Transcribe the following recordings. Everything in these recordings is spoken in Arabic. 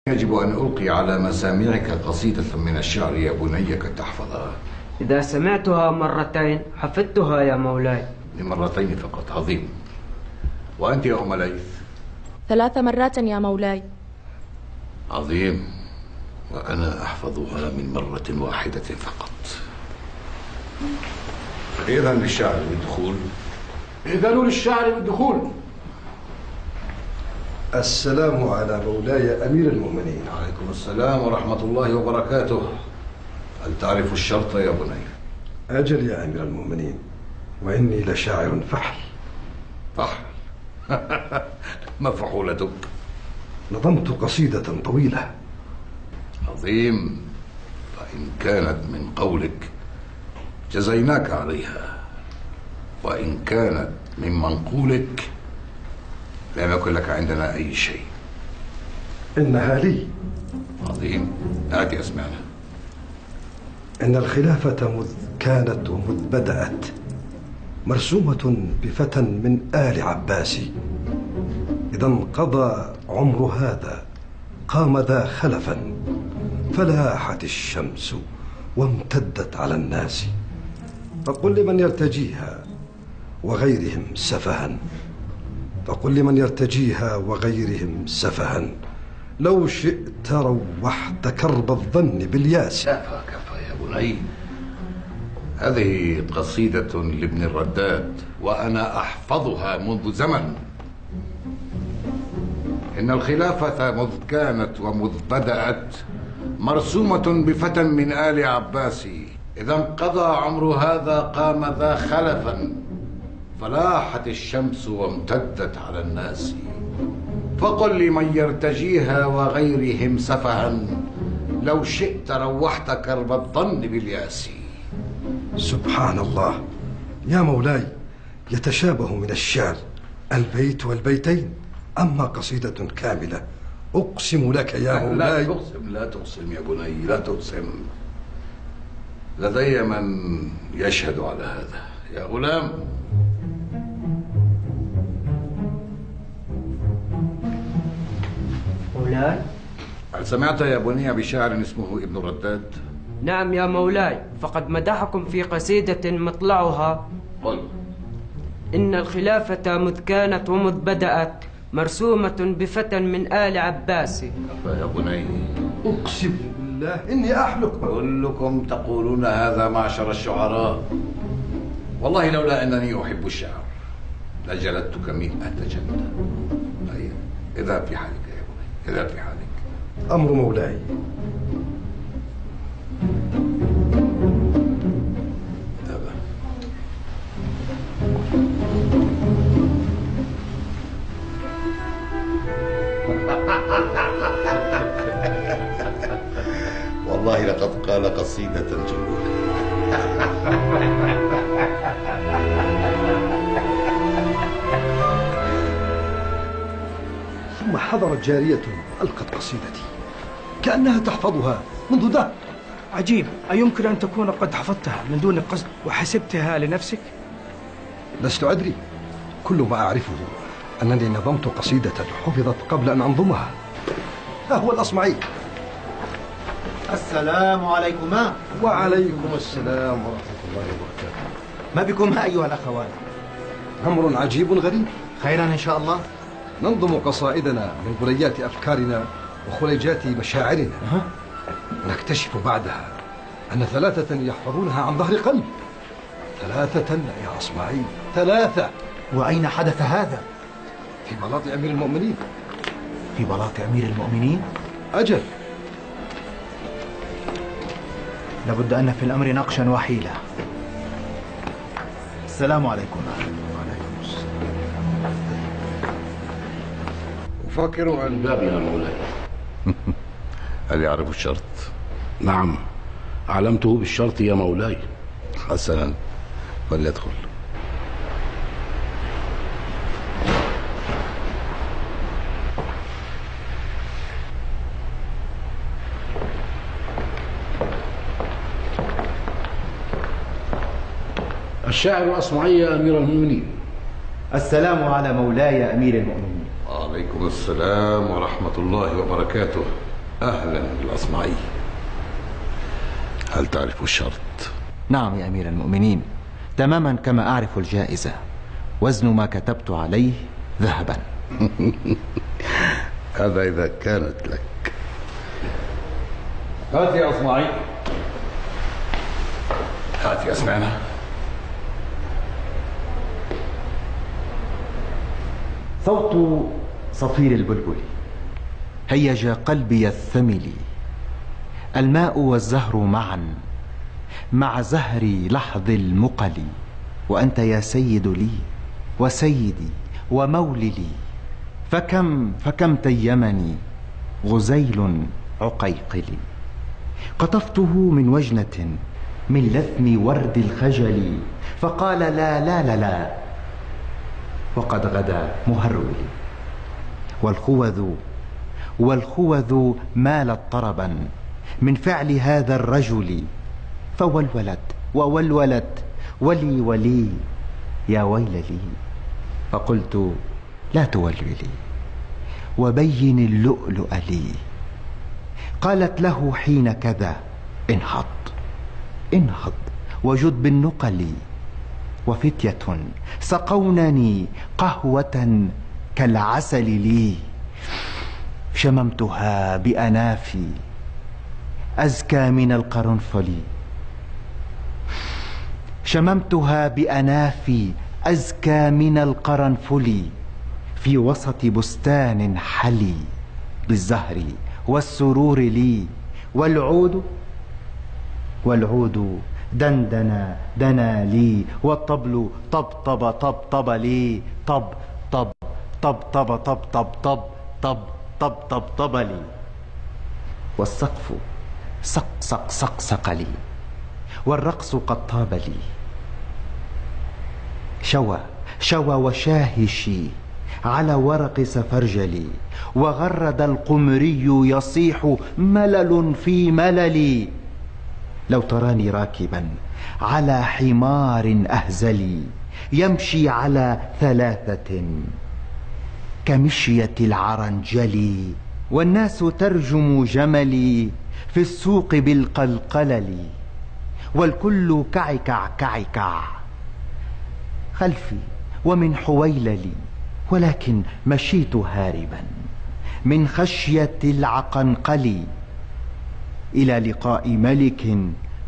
يجب أن ألقي على مسامعك قصيدة من الشعر يا بني كي تحفظها. إذا سمعتها مرتين حفظتها يا مولاي. لمرتين فقط، عظيم. وأنت يا أم ليث؟ 3 مرات يا مولاي. عظيم. وأنا أحفظها من مرة واحدة فقط. إذن للشعر بالدخول. إذن للشعر بالدخول. السلام على مولاي أمير المؤمنين. عليكم السلام ورحمة الله وبركاته. هل تعرف الشرط يا بني؟ أجل يا أمير المؤمنين، وإني لشاعر فحل. فحل؟ ما فحولتك؟ نظمت قصيدة طويلة. عظيم. فإن كانت من قولك جزيناك عليها، وإن كانت من منقولك لم يكن لك عندنا أي شيء. إنها لي. عظيم. هاتي أسمعنا. إن الخلافة مذ كانت ومذ بدأت مرسومة بفتى من آل عباس، إذا انقضى عمر هذا قام ذا خلفا، فلاحت الشمس وامتدت على الناس، فقل لمن يرتجيها وغيرهم سفها، فقل لمن يرتجيها وغيرهم سفها، لو شئت روحت كرب الظن بالياس. كفى كفى يا بني. هذه قصيدة لابن الرداد وأنا أحفظها منذ زمن. إن الخلافة مذ كانت ومذ بدأت مرسومة بفتى من آل عباس، إذا انقضى عمر هذا قام ذا خلفا، فلاحت الشمس وامتدت على الناس، فقل لمن يرتجيها وغيرهم سفها، لو شئت روحت كرب الظن بالياس. سبحان الله يا مولاي، يتشابه من الشعر البيت والبيتين، أما قصيدة كاملة أقسم لك يا مولاي. لا تقسم، لا تقسم يا بني، لا تقسم. لدي من يشهد على هذا. يا غلام. مولاي. هل سمعت يا بني بشاعر اسمه ابن الرداد؟ نعم يا مولاي، فقد مدحكم في قصيدة مطلعها: قل. إن الخلافة مذ كانت ومذ بدأت مرسومة بفتى من آل عباس. يا بني. أقسم بالله إني أحلك. كلكم تقولون هذا معشر الشعراء. والله لولا أنني أحب الشعر لجلدتك 100 جلدة. إذا في حالك يا بني، إذا في حالك. أمر مولاي. والله لقد قال قصيدة جميلة. ثم حضرت جارية ألقت قصيدتي كأنها تحفظها منذ دهر. عجيب، أيمكن أن تكون قد حفظتها من دون قصد وحسبتها لنفسك؟ لست أدري، كل ما أعرفه أنني نظمت قصيدة حفظت قبل أن أنظمها. ها هو الأصمعي. السلام عليكما. وعليكم السلام ورحمة الله وبركاته. ما بكما أيها الأخوان؟ أمر عجيب غريب. خيرا إن شاء الله. ننظم قصائدنا من غليات أفكارنا وخليجات مشاعرنا، ونكتشف بعدها أن 3 يحفظونها عن ظهر قلب. 3 يا أصمعي، 3. وأين حدث هذا؟ في بلاط أمير المؤمنين. في بلاط أمير المؤمنين؟ أجل. لابد أن في الأمر نقشا وحيلة. السلام عليكم. وعليكم السلام. أفكر عن باب يا مولاي. هل يعرف الشرط؟ نعم، علمته بالشرط يا مولاي. حسنا، فليدخل. الشاعر الأصمعي يا أمير المؤمنين. السلام على مولاي أمير المؤمنين. وعليكم السلام ورحمة الله وبركاته. أهلا بالأصمعي. هل تعرف الشرط؟ نعم يا أمير المؤمنين، تماما كما أعرف الجائزة. وزن ما كتبت عليه ذهبا. هذا إذا كانت لك. هات يا أصمعي. هات يا سمعنا. صوت صفير البلبل هيج قلبي الثمل. الماء والزهر معا مع زهر لحظ المقل. وأنت يا سيد لي وسيدي وموللي. فكم تيمني غزيل عقيقلي. قطفته من وجنة من لثم ورد الخجل، فقال لا لا لا لا، وقد غدا مهرولي. والخوذ مالت طربا من فعل هذا الرجل، فولولت وولولت ولي يا ويل لي. فقلت لا تولولي وبين اللؤلؤ لي. قالت له حين كذا انهض وجد بالنقل. وفتية سقونني قهوة كالعسل لي. شممتها بأنافي أزكى من القرنفل. شممتها بأنافي أزكى من القرنفل. في وسط بستان حلي بالزهر والسرور لي. والعود دنا لي. والطبل طبطب لي. طب لي. والسقف سقسق لي. والرقص قد طاب لي. شوى وشاهشي على ورق سفرجلي. وغرد القمري يصيح ملل في مللي. لو تراني راكبا على حمار أهزلي يمشي على 3 كمشية العرنجل. والناس ترجم جملي في السوق بالقلقلل. والكل كعكع خلفي ومن حويللي. ولكن مشيت هاربا من خشية العقنقل إلى لقاء ملك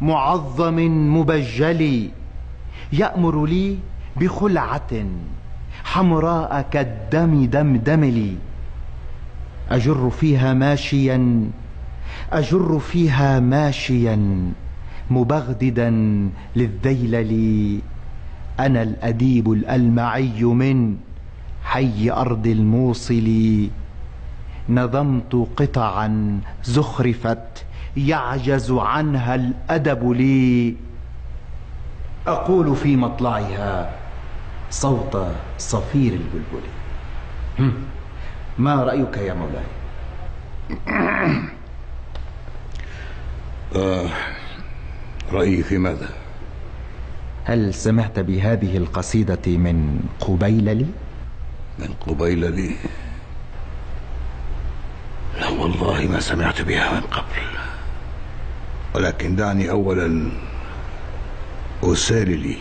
معظم مبجل. يأمر لي بخلعة حمراء كالدم دمدملي. أجر فيها ماشيا مبغددا للذيلل. أنا الأديب الألمعي من حي أرض الموصل. نظمت قطعا زخرفت يعجز عنها الأدب لي. أقول في مطلعها صوت صفير البلبل. ما رأيك يا مولاي؟ رأيي في ماذا؟ هل سمعت بهذه القصيدة من قبيللي؟ من قبيللي؟ لا والله ما سمعت بها من قبل. ولكن دعني أولا أسال لي.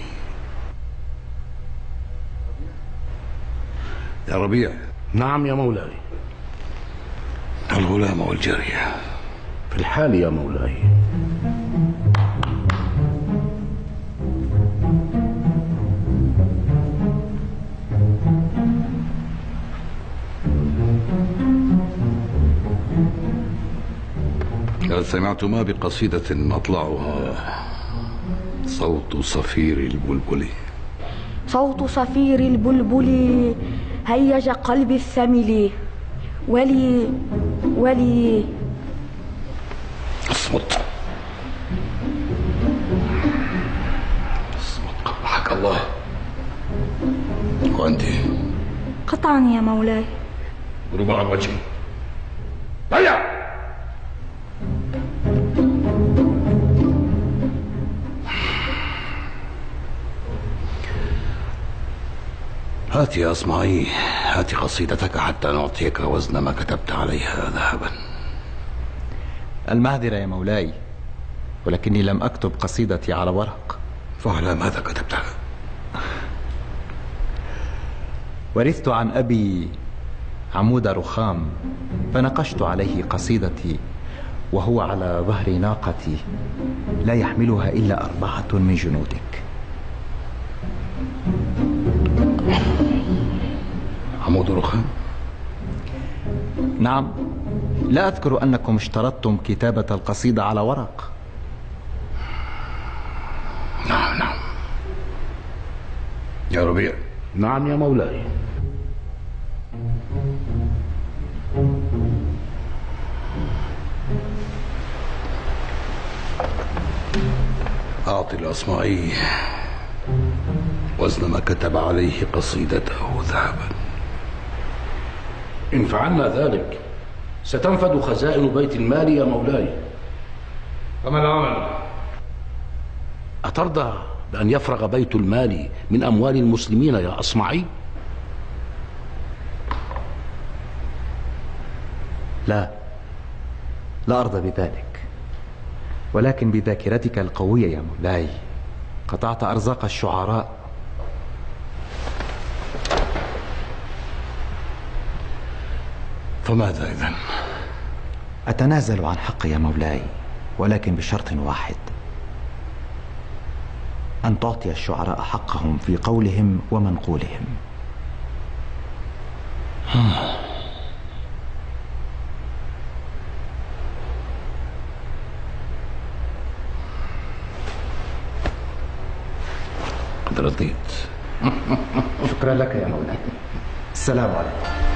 يا ربيع. نعم يا مولاي. الغلام والجارية في الحال يا مولاي. هل سمعتما بقصيدة مطلعها صوت صفير البلبل؟ صوت صفير البلبل هيج قلبي الثمل. ولي اصمت قبحك الله. وأنت؟ قطعا يا مولاي. ضرب عن وجهي. هيا. هات يا أصمعي، هات قصيدتك حتى نعطيك وزن ما كتبت عليها ذهبا. المعذرة يا مولاي، ولكني لم أكتب قصيدتي على ورق. فعلى ماذا كتبتها؟ ورثت عن أبي عمود رخام، فنقشت عليه قصيدتي وهو على ظهر ناقتي لا يحملها إلا 4 من جنودك. عمود رخام؟ نعم، لا أذكر أنكم اشترطتم كتابة القصيدة على ورق. نعم. يا ربيع. نعم يا مولاي. أعطي الأصمعي وزن ما كتب عليه قصيدته ذهبا. إن فعلنا ذلك ستنفد خزائن بيت المال يا مولاي. فما العمل؟ أترضى بأن يفرغ بيت المال من أموال المسلمين يا أصمعي؟ لا أرضى بذلك، ولكن بذاكرتك القوية يا مولاي قطعت أرزاق الشعراء. فماذا إذن؟ أتنازل عن حقي يا مولاي، ولكن بشرط واحد: أن تعطي الشعراء حقهم في قولهم ومنقولهم. قد رضيت. شكرا لك يا مولاي. السلام عليكم.